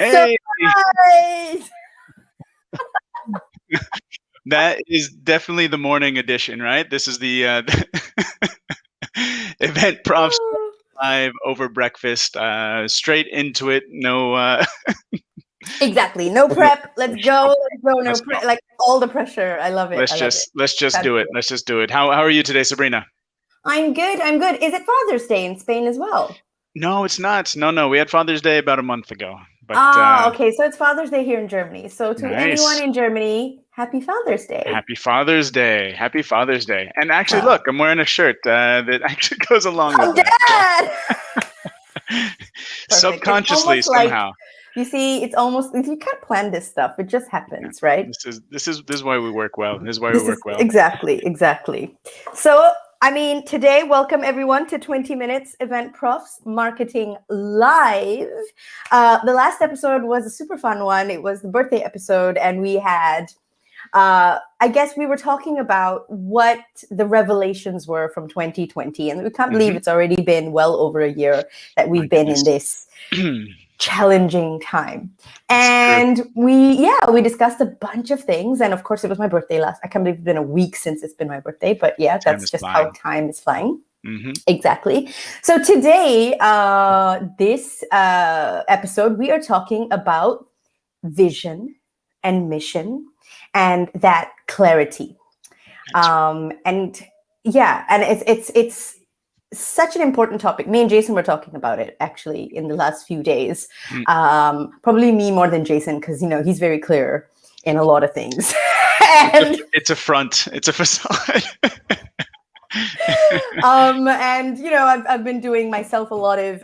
Hey! Surprise! That is definitely the morning edition, right? This is the event profs live over breakfast, straight into it. No, Exactly. No no prep. Let's pressure. go. Okay, Let's go. No let's go. prep. Like all the pressure. I love it. Let's I love it. just do it. Fabulous. Let's just do it. How are you today, Sabrina? I'm good. I'm good. Is it Father's Day in Spain as well? No, it's not. No. We had Father's Day about a month ago, but Okay. So it's Father's Day here in Germany. So to anyone nice. in Germany, happy Father's Day. Happy Father's Day. Happy Father's Day. And actually, Oh, look, I'm wearing a shirt that actually goes along with oh that. So Dad! Perfect. It's subconsciously, almost like, somehow. you see, it's almost, you can't plan this stuff. It just Yeah. happens, right? This is why we work well. This is why we This is work well. exactly. So, I mean, today, welcome everyone to 20 Minutes Event Profs Marketing Live. The last episode was a super fun one. It was the birthday episode, and we had, I guess we were talking about what the revelations were from 2020. And we can't believe it's already been well over a year that My we've been in goodness. this challenging time. It's true. And we discussed a bunch of things. And of course, it was my birthday I can't believe it's been a week since it's been my birthday, but yeah, Time that's is just how flying. time is flying. Hmm. Exactly. So today, this episode, we are talking about vision and mission and that clarity. And yeah, and it's such an important topic. Me and Jason were talking about it actually in the last few days. Probably me more than Jason, because he's very clear in a lot of things. And It's a front. It's a facade. and I've been doing myself a lot of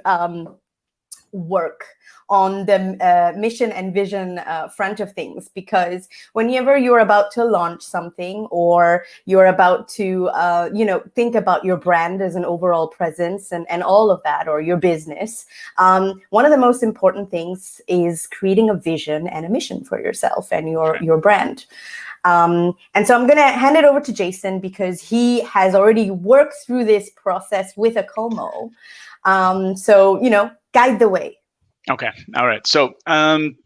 work on the mission and vision front of things, because whenever you're about to launch something, or you're about to think about your brand as an overall presence and all of that, or your business, one of the most important things is creating a vision and a mission for yourself and your brand. And so I'm going to hand it over to Jason, because he has already worked through this process with a Como. So guide the way. Okay. All right. So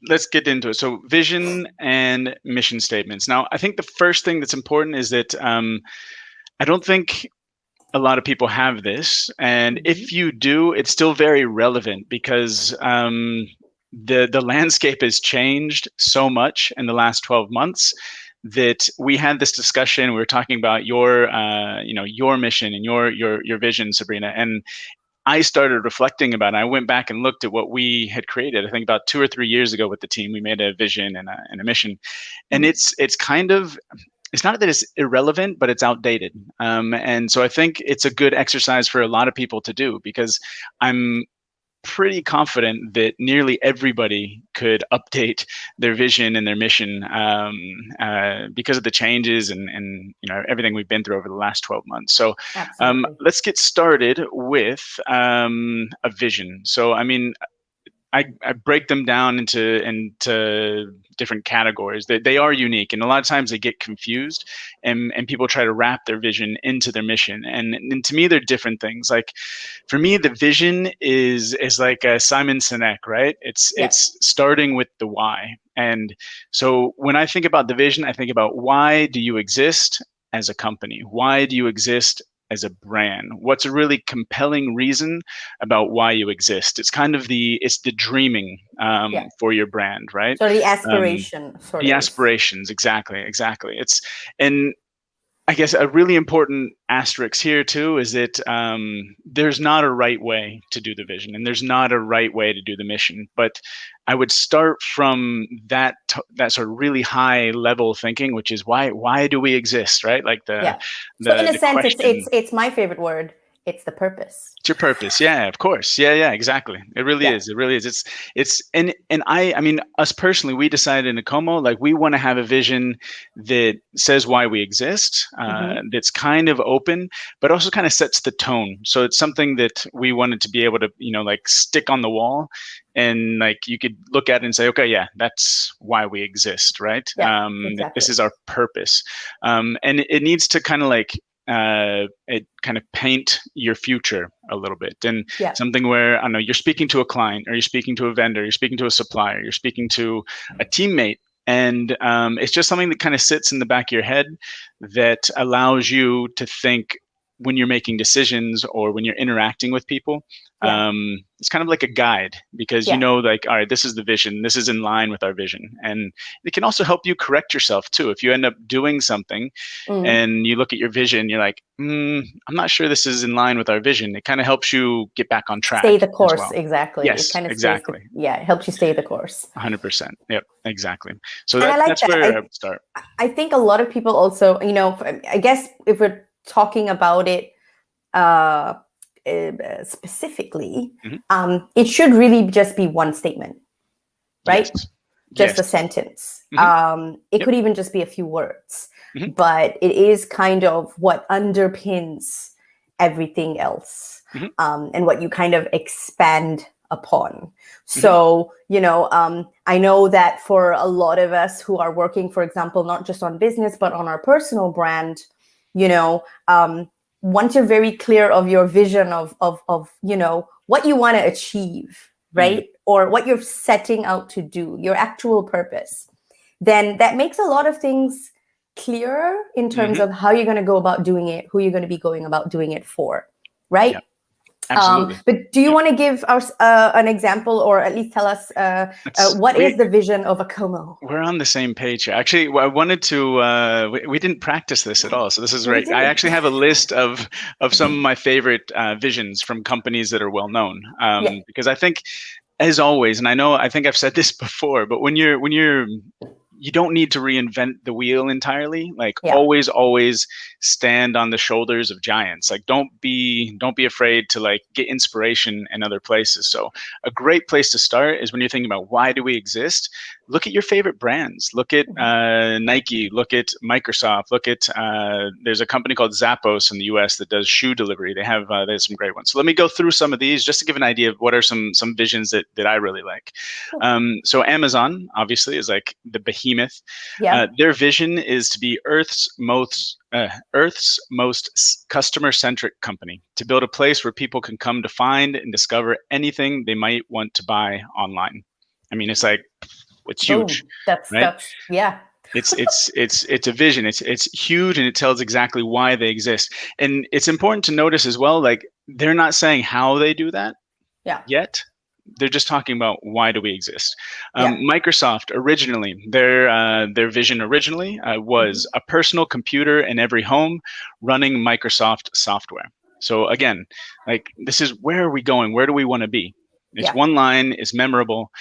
let's get into it. So vision and mission statements. Now, I think the first thing that's important is that I don't think a lot of people have this. And if you do, it's still very relevant, because the landscape has changed so much in the last 12 months that we had this discussion. We were talking about your mission and your vision, Sabrina. And I started reflecting about it. I went back and looked at what we had created. I think about 2 or 3 years ago with the team, we made a vision and a mission, and it's kind of, it's not that it's irrelevant, but it's outdated. And so I think it's a good exercise for a lot of people to do, because I'm pretty confident that nearly everybody could update their vision and their mission, because of the changes and everything we've been through over the last 12 months. So let's get started with a vision. So I mean, I break them down into different categories. They are unique, and a lot of times they get confused, and people try to wrap their vision into their mission. And to me, they're different things. Like for me, the vision is like a Simon Sinek, right? It's starting with the why. And so when I think about the vision, I think about, why do you exist as a company? Why do you exist as a brand? What's a really compelling reason about why you exist? It's kind of the dreaming for your brand, right? So the aspiration, the aspirations, exactly. And I guess a really important asterisk here too is that there's not a right way to do the vision, and there's not a right way to do the mission. But I would start from that sort of really high level thinking, which is why do we exist, right? Like So in a sense, question, it's my favorite word. It's the purpose. It's your purpose. Yeah, of course. Yeah, exactly. It really is. It really is. It's and I mean, us personally, we decided in Como, like, we want to have a vision that says why we exist, that's kind of open, but also kind of sets the tone. So it's something that we wanted to be able to, like, stick on the wall, and like you could look at it and say, okay, yeah, that's why we exist, right? Exactly. This is our purpose. And it needs to kind of like it kind of paint your future a little bit, and something where, I don't know, you're speaking to a client, or you're speaking to a vendor, you're speaking to a supplier, you're speaking to a teammate, And it's just something that kind of sits in the back of your head that allows you to think when you're making decisions or when you're interacting with people. It's kind of like a guide, because you know, like, all right, this is the vision, this is in line with our vision. And it can also help you correct yourself too. If you end up doing something and you look at your vision, you're like, I'm not sure this is in line with our vision. It kind of helps you get back on track. Stay the course. Well. Exactly. Yes, it kind of exactly. it helps you stay the course. 100%. Yep, exactly. So that's where I would start. I think a lot of people also, I guess if we're talking about it specifically, it should really just be one statement, right? Yes. Just a sentence. It could even just be a few words, but it is kind of what underpins everything else, and what you kind of expand upon. So, I know that for a lot of us who are working, for example, not just on business, but on our personal brand, once you're very clear of your vision of what you want to achieve, right? Or what you're setting out to do, your actual purpose, then that makes a lot of things clearer in terms of how you're going to go about doing it, who you're going to be going about doing it for, right? Yeah. Absolutely. But do you want to give us an example, or at least tell us what is the vision of Acomo? We're on the same page here. Actually, I wanted to, we didn't practice this at all. So this is right. I actually have a list of some of my favorite visions from companies that are well known. Because I think, as always, and I think I've said this before, but when you don't need to reinvent the wheel entirely. Like always stand on the shoulders of giants. Like don't be afraid to like get inspiration in other places. So a great place to start is when you're thinking about why do we exist? Look at your favorite brands. Look at Nike, look at Microsoft, look at there's a company called Zappos in the US that does shoe delivery. They have there's some great ones. So let me go through some of these just to give an idea of what are some visions that I really like. So Amazon obviously is like the behemoth. Their vision is to be Earth's most customer-centric company, to build a place where people can come to find and discover anything they might want to buy online. I mean, it's like, it's huge. That's It's a vision. It's huge, and it tells exactly why they exist. And it's important to notice as well, like they're not saying how they do that yet. They're just talking about why do we exist. Microsoft originally, their vision originally was a personal computer in every home running Microsoft software. So again, like this is where are we going? Where do we want to be? It's one line, it's memorable.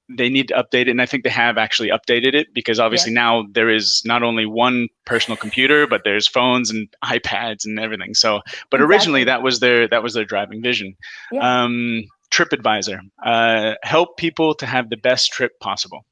They need to update it, and I think they have actually updated it, because obviously now there is not only one personal computer, but there's phones and iPads and everything. So, but originally that was their driving vision. TripAdvisor, help people to have the best trip possible.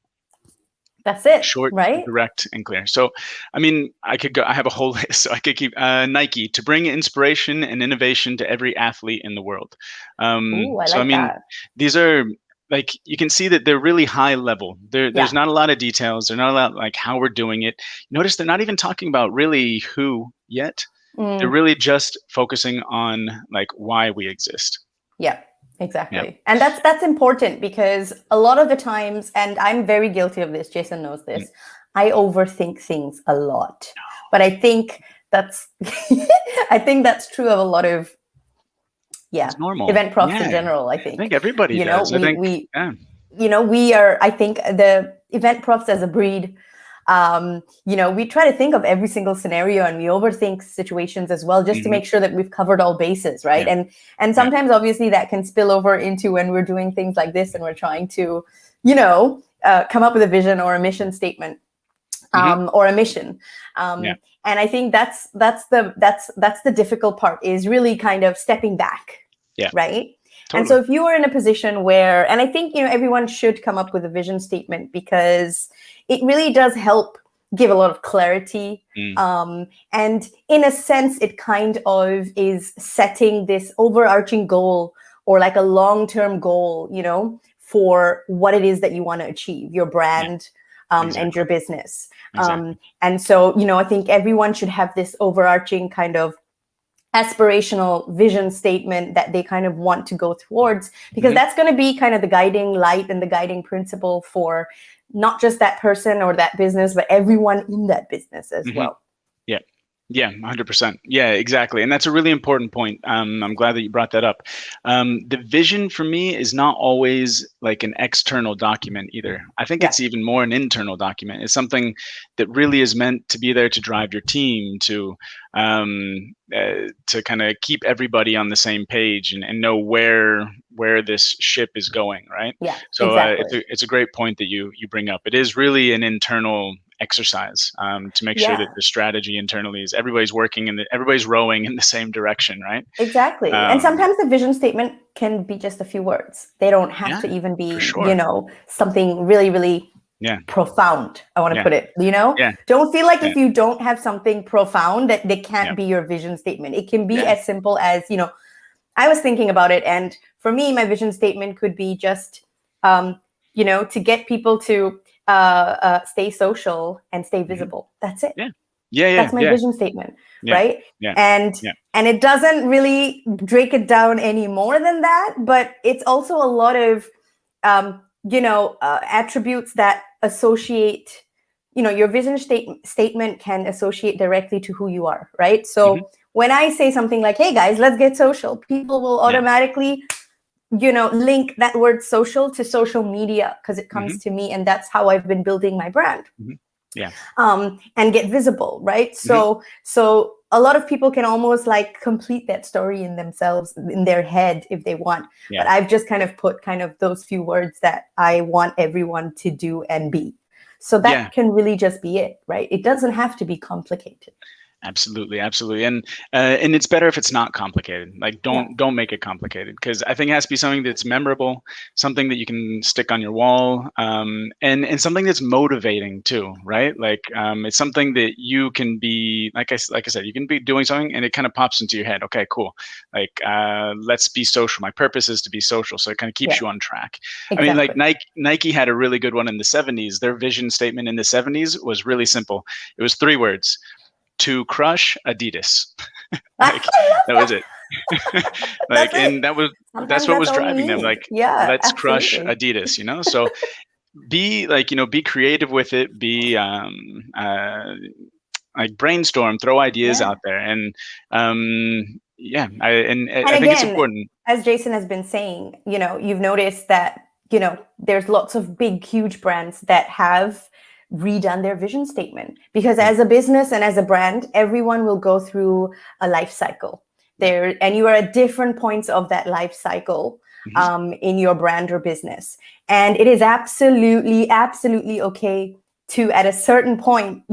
That's it. Short, right? Direct, and clear. So, I mean, I could go. I have a whole list. So I could keep Nike, to bring inspiration and innovation to every athlete in the world. That. These are like, you can see that they're really high level. There's not a lot of details. They're not a lot like how we're doing it. Notice they're not even talking about really who yet. They're really just focusing on like why we exist. Yeah. Exactly. And that's important, because a lot of the times, and I'm very guilty of this, Jason knows this, I overthink things a lot. But I think that's true of a lot of it's normal. Event profs in general, I think. I think everybody does. We are, I think the event profs as a breed, we try to think of every single scenario, and we overthink situations as well, just to make sure that we've covered all bases, right? And sometimes obviously that can spill over into when we're doing things like this and we're trying to, come up with a vision or a mission statement, or a mission. And I think that's the difficult part, is really kind of stepping back, right? Totally. And so if you are in a position where, and I think, everyone should come up with a vision statement, because it really does help give a lot of clarity. And in a sense, it kind of is setting this overarching goal, or like a long-term goal, for what it is that you want to achieve, your brand and your business. And so, I think everyone should have this overarching kind of aspirational vision statement that they kind of want to go towards, because that's going to be kind of the guiding light and the guiding principle for not just that person or that business, but everyone in that business as well. Yeah. Yeah, 100%. Yeah, exactly. And that's a really important point. I'm glad that you brought that up. The vision for me is not always like an external document either. I think it's even more an internal document. It's something that really is meant to be there to drive your team, to kind of keep everybody on the same page and know where this ship is going, right? Yeah, so exactly. it's a great point that you bring up. It is really an internal exercise to make sure that the strategy internally is everybody's working and everybody's rowing in the same direction, right? Exactly. And sometimes the vision statement can be just a few words. They don't have to even be, something really, really profound. I want to put it, don't feel like if you don't have something profound that they can't be your vision statement. It can be as simple as, I was thinking about it. And for me, my vision statement could be just, to get people to stay social and stay visible. That's it. That's my vision statement, right? And it doesn't really break it down any more than that, but it's also a lot of attributes that associate, your vision statement can associate directly to who you are, right? So when I say something like, hey guys, let's get social, people will automatically link that word social to social media because it comes to me, and that's how I've been building my brand. And get visible, right? So a lot of people can almost like complete that story in themselves, in their head if they want. But I've just kind of put those few words that I want everyone to do and be. So that can really just be it, right? It doesn't have to be complicated. Absolutely. And it's better if it's not complicated. Like don't make it complicated, because I think it has to be something that's memorable, something that you can stick on your wall, and something that's motivating too, right? Like it's something that you can be, like I said, you can be doing something and it kind of pops into your head. Okay, cool. Like let's be social. My purpose is to be social, so it kind of keeps you on track. Exactly. I mean, like Nike had a really good one in the 70s. Their vision statement in the 70s was really simple. It was 3 words. To crush Adidas. That was it. That's what was driving them. Like, let's crush Adidas, So be creative with it. Be like brainstorm, throw ideas out there. And I think it's important. As Jason has been saying, you've noticed that, there's lots of big, huge brands that have redone their vision statement, because as a business and as a brand, everyone will go through a life cycle there, and you are at different points of that life cycle in your brand or business. And it is absolutely okay to, at a certain point,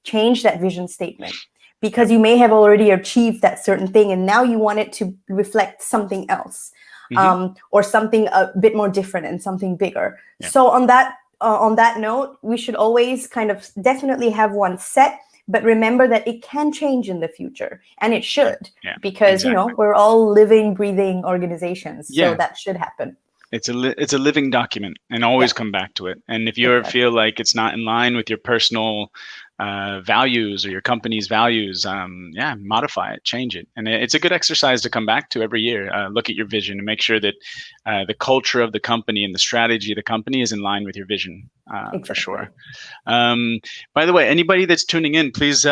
change that vision statement, because you may have already achieved that certain thing and now you want it to reflect something else, or something a bit more different and something bigger. So on that note, we should always kind of definitely have one set, but remember that it can change in the future, and it should, because we're all living, breathing organizations, so that should happen. It's a living document, and always come back to it. And if you ever feel like it's not in line with your personal values or your company's values, modify it, change it. And it's a good exercise to come back to every year. Look at your vision and make sure that the culture of the company and the strategy of the company is in line with your vision, for sure. By the way, anybody that's tuning in, please,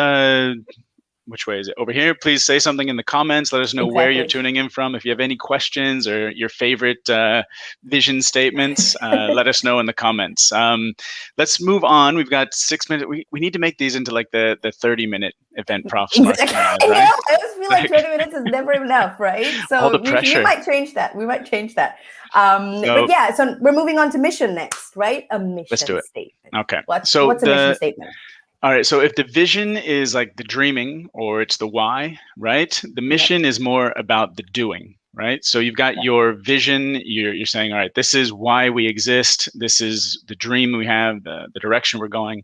which way is it? Over here. Please say something in the comments. Let us know where you're tuning in from. If you have any questions or your favorite vision statements, let us know in the comments. Let's move on. We've got 6 minutes. We need to make these into like the 30-minute event prof. Right? I always feel like 20 minutes is never enough, right? So all the pressure. We might change that. But yeah, so we're moving on to mission next, right? A mission statement. Okay. What's a mission statement? All right. So if the vision is like the dreaming, or it's the why, right? The mission is more about the doing, right? So you've got your vision. You're saying, all right, this is why we exist. This is the dream we have, the direction we're going.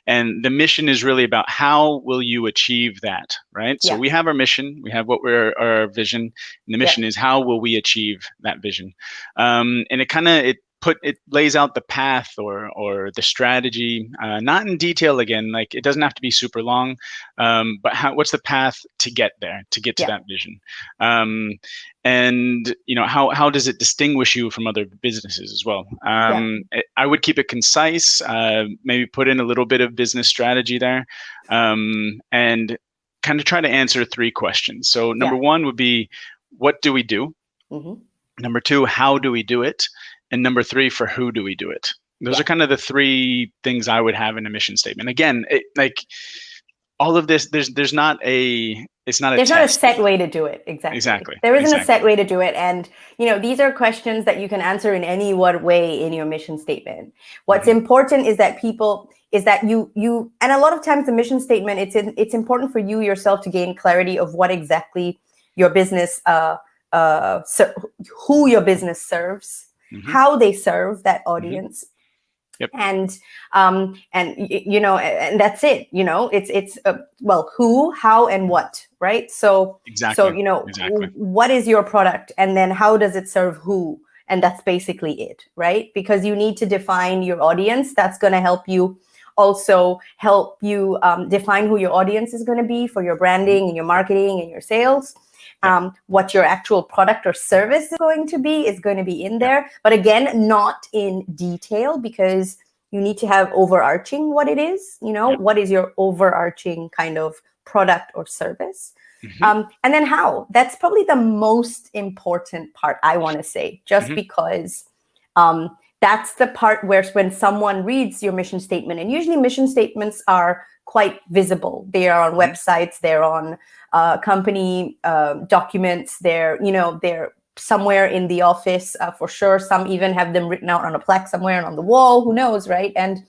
And the mission is really about how will you achieve that, right? So we have our mission. We have our vision. And the mission is how will we achieve that vision? And it it lays out the path or the strategy, not in detail again, like it doesn't have to be super long, but what's the path to get there, to get to that vision, and how does it distinguish you from other businesses as well. I would keep it concise, maybe put in a little bit of business strategy there, and kind of try to answer 3 questions. So number 1 would be, what do we do? Number 2, how do we do it? And number 3, for who do we do it? Those are kind of the 3 things I would have in a mission statement. Again, like all of this, there's not a set way to do it. Exactly. There isn't a set way to do it. And, these are questions that you can answer in any one way in your mission statement. What's important is that you, and a lot of times the mission statement, it's important for you yourself to gain clarity of what exactly your business, who your business serves, how they serve that audience. And that's it. It's who, how, and what, right? So what is your product, and then how does it serve who? And that's basically it, right? Because you need to define your audience. That's going to help you define who your audience is going to be for your branding and your marketing and your sales. What your actual product or service is going to be in there. But again, not in detail, because you need to have overarching what it is, what is your overarching kind of product or service. And then how. That's probably the most important part, I want to say, just because that's the part where when someone reads your mission statement, and usually mission statements are quite visible. They are on websites, they're on company documents, they're somewhere in the office for sure. Some even have them written out on a plaque somewhere and on the wall, who knows, right? And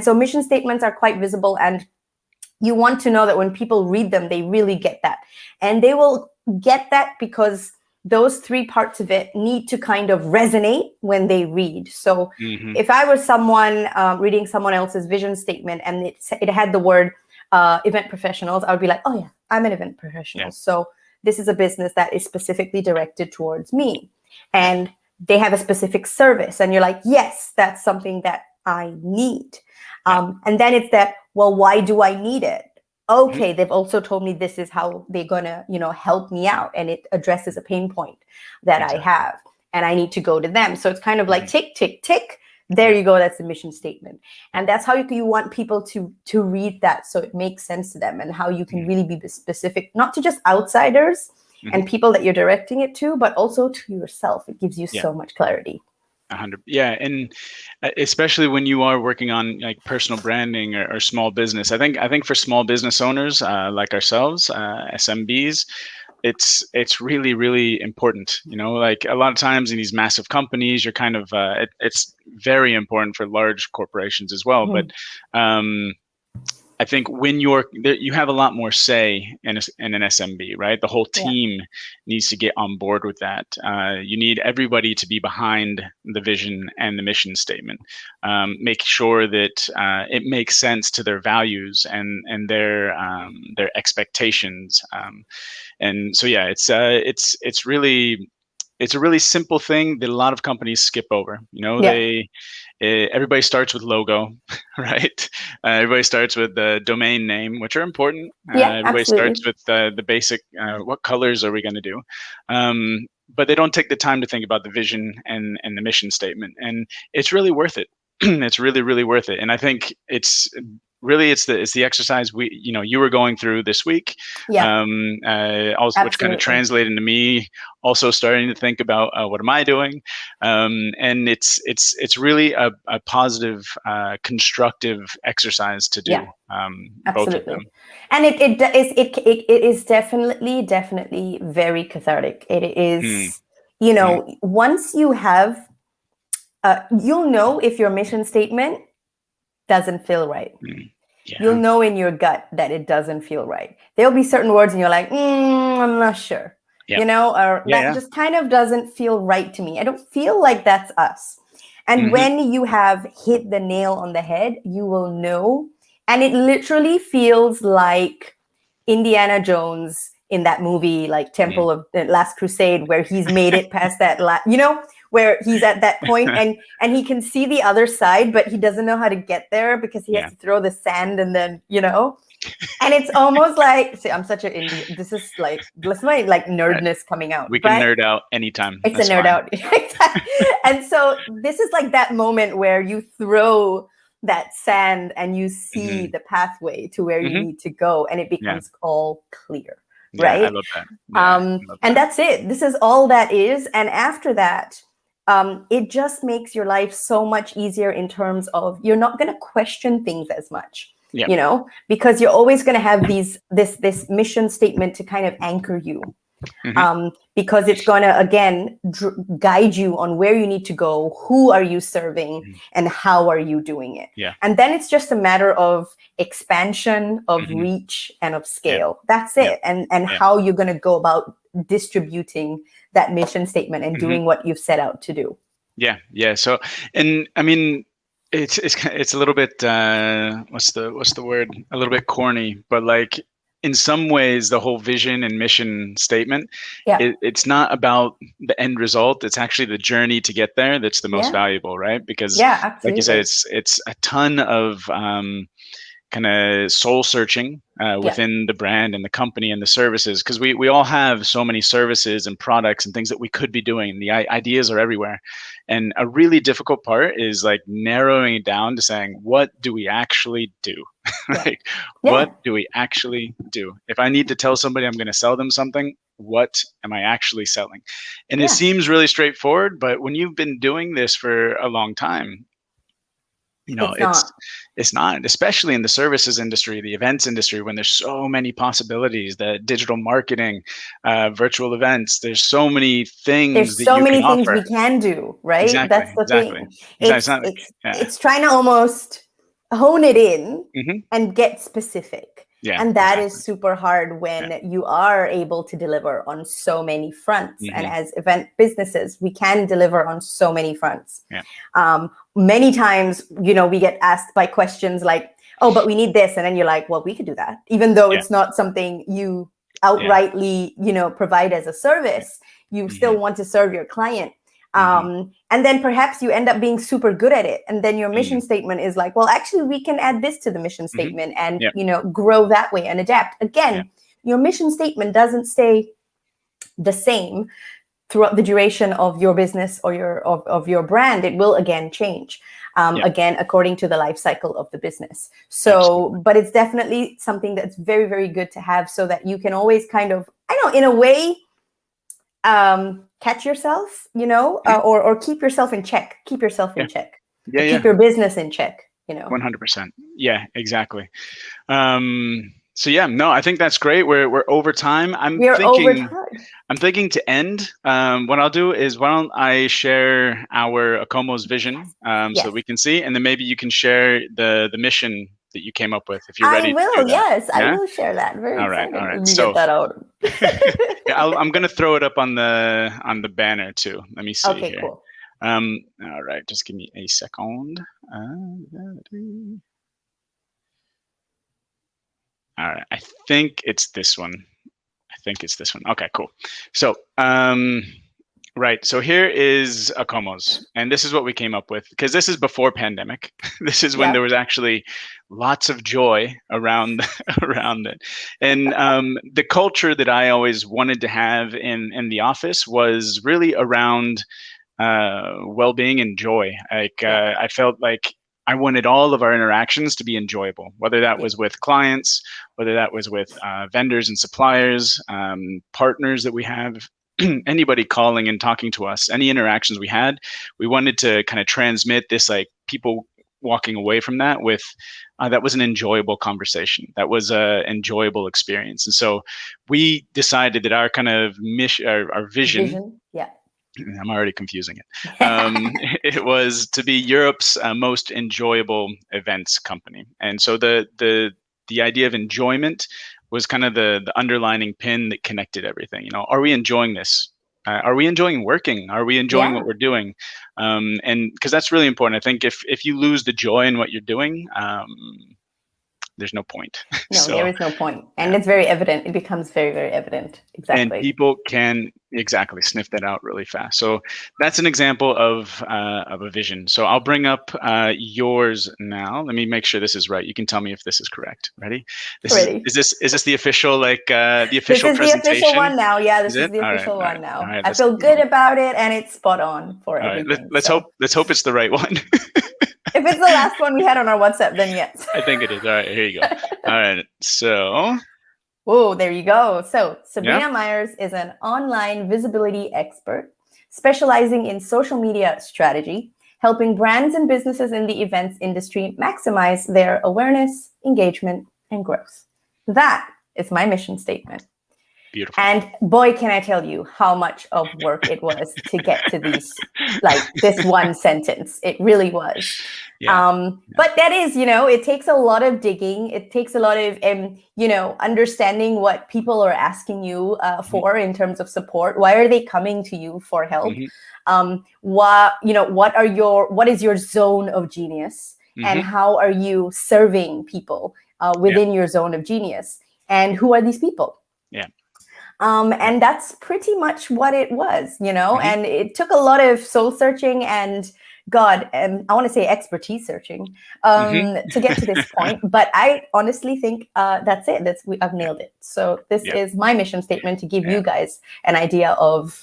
so mission statements are quite visible, and you want to know that when people read them, they really get that. And they will get that because those 3 parts of it need to kind of resonate when they read. So if I was someone reading someone else's vision statement and it had the word event professionals, I would be like, oh yeah, I'm an event professional. So this is a business that is specifically directed towards me. And they have a specific service. And you're like, yes, that's something that I need. And then it's that, well, why do I need it? Okay, they've also told me this is how they're gonna, help me out, and it addresses a pain point that I have, and I need to go to them. So it's kind of like tick, tick, tick. There you go. That's the mission statement, and that's how you want people to read that, so it makes sense to them, and how you can really be specific, not to just outsiders and people that you're directing it to, but also to yourself. It gives you so much clarity. 100. Yeah. And especially when you are working on like personal branding or small business, I think for small business owners like ourselves, SMBs, it's really, really important. Like a lot of times in these massive companies, you're kind of, it's very important for large corporations as well. But I think when you have a lot more say in an SMB, right? The whole team needs to get on board with that. You need everybody to be behind the vision and the mission statement. Make sure that it makes sense to their values and their expectations. And so it's a really simple thing that a lot of companies skip over. Everybody starts with logo, right? Everybody starts with the domain name, which are important. Everybody starts with the basic, what colors are we going to do? But they don't take the time to think about the vision and the mission statement. And it's really worth it. It's really, really worth it. And I think it's the exercise you were going through this week. Also, which kind of translated into me also starting to think about what am I doing, and it's really a positive, constructive exercise to do. Both of them. And it is definitely very cathartic. It is, once you have, you'll know if your mission statement doesn't feel right. You'll know in your gut that it doesn't feel right. There'll be certain words and you're like, I'm not sure, or that just kind of doesn't feel right to me. I don't feel like that's us. And when you have hit the nail on the head, you will know. And it literally feels like Indiana Jones in that movie, like Temple of the Last Crusade, where he's made it past that, where he's at that point and he can see the other side, but he doesn't know how to get there because he has to throw the sand and then, and it's almost like, see, I'm such an Indian. This is my nerdness coming out. We can nerd out anytime. It's a nerd out. And so this is like that moment where you throw that sand and you see the pathway to where you need to go, and it becomes all clear. Right? I love that. I love that. And that's it. This is all that is. And after that, it just makes your life so much easier in terms of you're not going to question things as much. Because you're always going to have this mission statement to kind of anchor you, because it's going to, again, guide you on where you need to go, who are you serving, and how are you doing it. And then it's just a matter of expansion, of reach, and of scale. That's it. And how you're going to go about distributing that mission statement and doing what you've set out to do. So, and I mean, it's a little bit what's the word, a little bit corny, but like in some ways the whole vision and mission statement, it's not about the end result, it's actually the journey to get there that's the most valuable, right? Because like you said, it's a ton of kind of soul searching within the brand and the company and the services, because we all have so many services and products and things that we could be doing. The ideas are everywhere, and a really difficult part is like narrowing it down to saying, what do we actually do? What do we actually do? If I need to tell somebody I'm going to sell them something, what am I actually selling? And it seems really straightforward, but when you've been doing this for a long time, it's not, especially in the services industry, the events industry, when there's so many possibilities, the digital marketing, virtual events, there's so many things. There's so many things we can do, right? Exactly, that's the thing. It's trying to almost hone it in and get specific. And that is super hard when you are able to deliver on so many fronts. And as event businesses, we can deliver on so many fronts. Many times, we get asked by questions like, oh, but we need this. And then you're like, well, we could do that. Even though it's not something you outrightly, provide as a service, you still want to serve your client. And then perhaps you end up being super good at it. And then your mission statement is like, well, actually, we can add this to the mission statement and, grow that way and adapt. Again, your mission statement doesn't stay the same throughout the duration of your business or your brand. It will, again, change, again, according to the life cycle of the business. So, but it's definitely something that's very, very good to have so that you can always kind of, in a way, catch yourself, or keep yourself in check. Keep yourself in check. Keep your business in check. 100%. Yeah, exactly. I think that's great. We're over time. I'm thinking to end. What I'll do is, why don't I share our Acomo's vision so that we can see, and then maybe you can share the mission that you came up with, if you're ready. I will. To do that. Yes, I will share that. Very excited. All right. Let me get that out. I'm going to throw it up on the banner too. Let me see. Okay, here. cool. All right, just give me a second. All right, I think it's this one. Okay, cool. So, right. So here is Acomo's, and this is what we came up with, because this is before pandemic. This is when there was actually lots of joy around it, and the culture that I always wanted to have in the office was really around well-being and joy. I felt like I wanted all of our interactions to be enjoyable, whether that was with clients, whether that was with vendors and suppliers, partners that we have, anybody calling and talking to us, any interactions we had, we wanted to kind of transmit this, like, people walking away from that with that was an enjoyable conversation, that was a enjoyable experience. And so we decided that our kind of mission, our vision. I'm already confusing it. It was to be Europe's most enjoyable events company. And so the idea of enjoyment was kind of the underlining pin that connected everything. Are we enjoying this? Are we enjoying working? Are we enjoying what we're doing? And because that's really important. I think if you lose the joy in what you're doing, there's no point. No, there is no point. And it's very evident. It becomes very, very evident. Exactly. And people can Exactly. Sniff that out really fast. So that's an example of a vision. So I'll bring up yours now. Let me make sure this is right. You can tell me if this is correct. Ready? Ready. Is this the official the This official is the presentation? official one now. Yeah, this Is is it? the All right. official All one right. now. All right. I feel good about it, and it's spot on for All right. everything. Let's so. hope it's the right one. If it's the last one we had on our WhatsApp, then yes. I think it is. All right. Here you go. All right. So. Oh, there you go. So Sabrina Yeah. Meyers is an online visibility expert specializing in social media strategy, helping brands and businesses in the events industry maximize their awareness, engagement, and growth. That is my mission statement. Beautiful. And boy, can I tell you how much of work it was to get to these, like this one sentence. It really was. Yeah. But that is, it takes a lot of digging. It takes a lot of, understanding what people are asking you for in terms of support. Why are they coming to you for help? What is your zone of genius? And how are you serving people within your zone of genius? And who are these people? Yeah. And that's pretty much what it was, and it took a lot of soul searching and I want to say expertise searching to get to this point. But I honestly think that's it. I've nailed it. So this is my mission statement to give you guys an idea of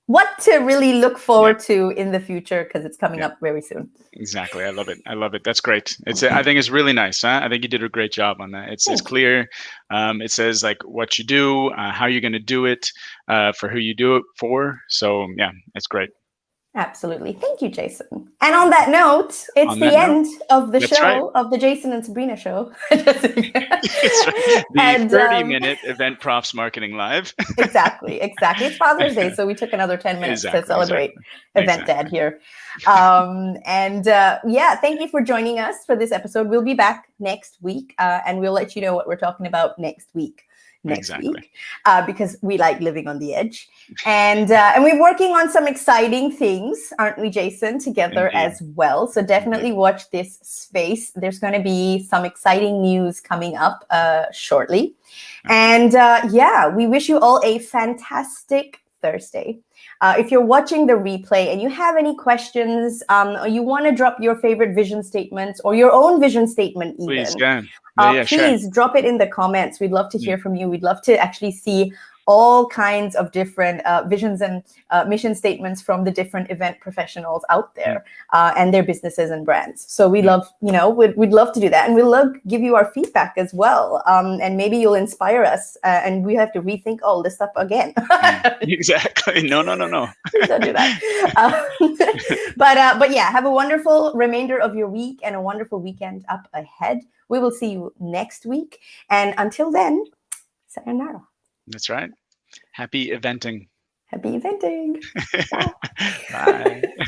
what to really look forward to in the future, because it's coming up very soon. Exactly. I love it. That's great. I think it's really nice. Huh? I think you did a great job on that. It's clear. It says like what you do, how you're going to do it, for who you do it for. So yeah, it's great. Absolutely. Thank you, Jason. And on that note, it's the end of the show, of the Jason and Sabrina show. That's right. The 30-minute Event Profs Marketing Live. Exactly. It's Father's Day, so we took another 10 minutes to celebrate Event Dad here. Thank you for joining us for this episode. We'll be back next week, and we'll let you know what we're talking about next week. Because we like living on the edge, and we're working on some exciting things, aren't we, Jason, together as well? So definitely watch this space. There's going to be some exciting news coming up shortly. And we wish you all a fantastic Thursday. If you're watching the replay and you have any questions, or you want to drop your favorite vision statements or your own vision statement even, please drop it in the comments. We'd love to hear from you. We'd love to actually see all kinds of different visions and mission statements from the different event professionals out there and their businesses and brands. So we love, we'd love to do that. And we'll love give you our feedback as well. And maybe you'll inspire us and we have to rethink all this stuff again. Exactly. No. Please don't do that. But yeah, have a wonderful remainder of your week and a wonderful weekend up ahead. We will see you next week. And until then, sayonara. That's right. Happy eventing. Happy eventing. Bye.